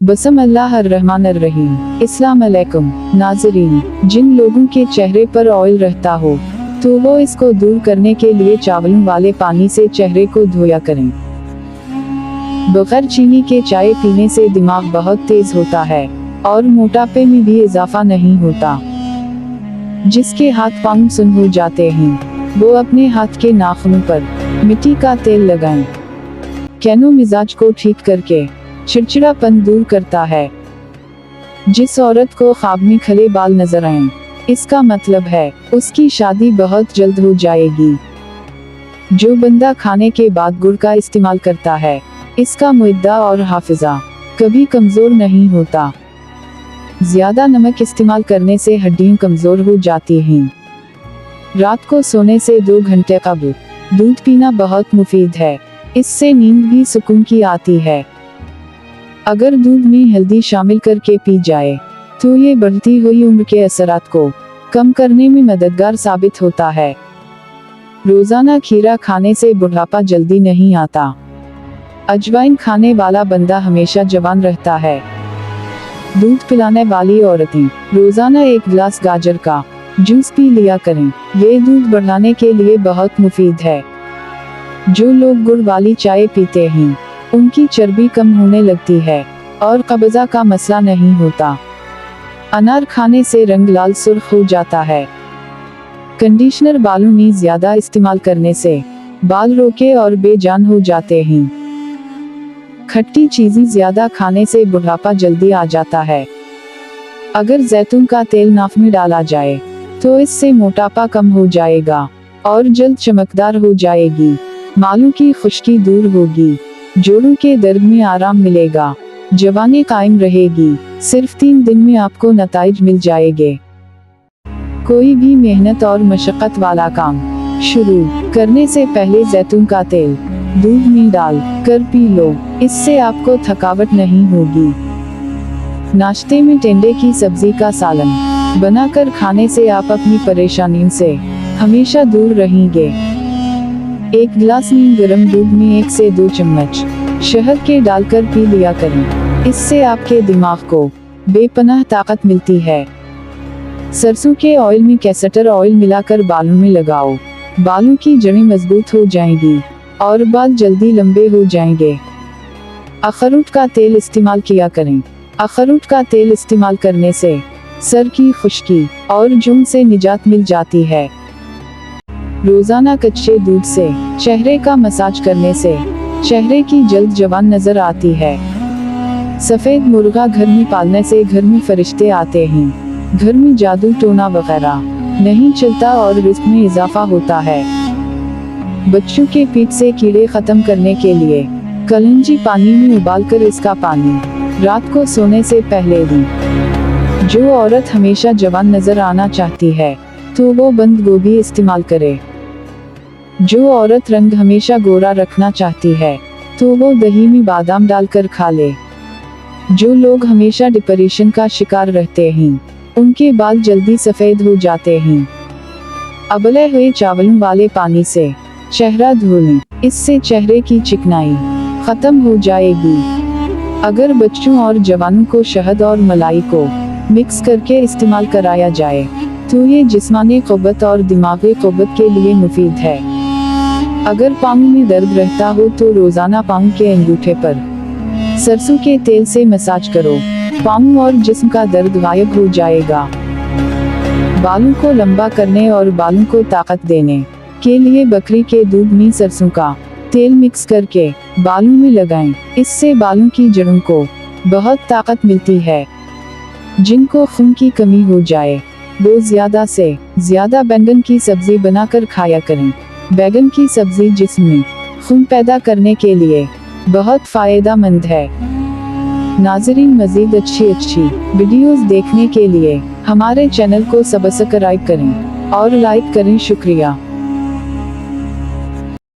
बिस्मिल्लाहिर्रहमानिर्रहीम। अस्सलाम अलैकुम नाज़रीन, जिन लोगों के चेहरे पर ऑयल रहता हो तो वो इसको दूर करने के लिए चावलों वाले पानी से चेहरे को धोया करें। बगैर चीनी के चाय पीने से दिमाग बहुत तेज होता है और मोटापे में भी इजाफा नहीं होता। जिसके हाथ पांव सुन हो जाते हैं वो अपने हाथ के नाखूनों पर मिट्टी का तेल लगाएं। कैनो मिजाज को ठीक करके चिड़चिड़ापन दूर करता है। जिस औरत को ख्वाब में खले बाल नजर आएं, इसका मतलब है उसकी शादी बहुत जल्द हो जाएगी। जो बंदा खाने के बाद गुड़ का इस्तेमाल करता है, इसका मुद्दा और हाफिजा कभी कमजोर नहीं होता। ज्यादा नमक इस्तेमाल करने से हड्डियां कमजोर हो जाती हैं। रात को सोने से 2 घंटे कबल दूध पीना बहुत मुफीद है, इससे नींद भी सुकून की आती है। अगर दूध में हल्दी शामिल करके पी जाए तो ये बढ़ती हुई उम्र के असरात को कम करने में मददगार साबित होता है। रोजाना खीरा खाने से बुढ़ापा जल्दी नहीं आता। अजवाइन खाने वाला बंदा हमेशा जवान रहता है। दूध पिलाने वाली औरतें रोजाना 1 गिलास गाजर का जूस पी लिया करें, ये दूध बढ़ाने के लिए बहुत मुफीद है। जो लोग गुड़ वाली चाय पीते हैं उनकी चर्बी कम होने लगती है और कब्जा का मसला नहीं होता। अनार खाने से रंग लाल सुर्ख हो जाता है। कंडीशनर बालों में ज्यादा इस्तेमाल करने से बाल रोके और बेजान हो जाते हैं। खट्टी चीजें ज्यादा खाने से बुढ़ापा जल्दी आ जाता है। अगर जैतून का तेल नाक में डाला जाए तो इससे मोटापा कम हो जाएगा और जल्द चमकदार हो जाएगी। बालों की खुश्की दूर होगी, जोड़ों के दर्द में आराम मिलेगा, जवानी कायम रहेगी। सिर्फ 3 दिन में आपको नताइज मिल जाएंगे। कोई भी मेहनत और मशक्कत वाला काम शुरू करने से पहले जैतून का तेल दूध में डाल कर पी लो, इससे आपको थकावट नहीं होगी। नाश्ते में टिंडे की सब्जी का सालन बनाकर खाने से आप अपनी परेशानियों से हमेशा दूर रहेंगे। 1 गिलास नीम गर्म दूध में 1 से 2 चम्मच शहद के डालकर पी लिया करें, इससे आपके दिमाग को बेपनाह ताकत मिलती है। सरसों के ऑयल में कैस्टर ऑयल मिलाकर बालों में लगाओ, बालों की जड़ें मजबूत हो जाएंगी और बाल जल्दी लंबे हो जाएंगे। अखरोट का तेल इस्तेमाल किया करें। अखरोट का तेल इस्तेमाल करने से सर की खुश्की और जून से निजात मिल जाती है। रोजाना कच्चे दूध से चेहरे का मसाज करने से चेहरे की जल्द जवान नजर आती है। सफेद मुर्गा घर में पालने से घर में फरिश्ते आते हैं, घर में जादू टोना वगैरह नहीं चलता और रिस्क में इजाफा होता है। बच्चों के पीठ से कीड़े खत्म करने के लिए कलंजी पानी में उबालकर इसका पानी रात को सोने से पहले दें। जो औरत हमेशा जवान नजर आना चाहती है तो वो बंद गोभी इस्तेमाल करे। जो औरत रंग हमेशा गोरा रखना चाहती है तो वो दही में बादाम डालकर खा ले। जो लोग हमेशा डिप्रेशन का शिकार रहते हैं उनके बाल जल्दी सफेद हो जाते हैं। उबले हुए चावलों वाले पानी से चेहरा धो लें, इससे चेहरे की चिकनाई खत्म हो जाएगी। अगर बच्चों और जवानों को शहद और मलाई को मिक्स करके इस्तेमाल कराया जाए तो ये जिस्मानी क़ुव्वत और दिमागी क़ुव्वत के लिए मुफीद है। अगर पाँव में दर्द रहता हो तो रोजाना पाँव के अंगूठे पर सरसों के तेल से मसाज करो, पाँव और जिस्म का दर्द गायब हो जाएगा। बालों को लंबा करने और बालों को ताकत देने के लिए बकरी के दूध में सरसों का तेल मिक्स करके बालों में लगाएं, इससे बालों की जड़ों को बहुत ताकत मिलती है। जिनको खून की कमी हो जाए वो ज्यादा से ज्यादा बैंगन की सब्जी बनाकर खाया करें। बैंगन की सब्जी जिस्म में खून पैदा करने के लिए बहुत फायदेमंद है। नाज़रीन, मजीद अच्छी वीडियोस देखने के लिए हमारे चैनल को सब्सक्राइब करें और लाइक करें। शुक्रिया।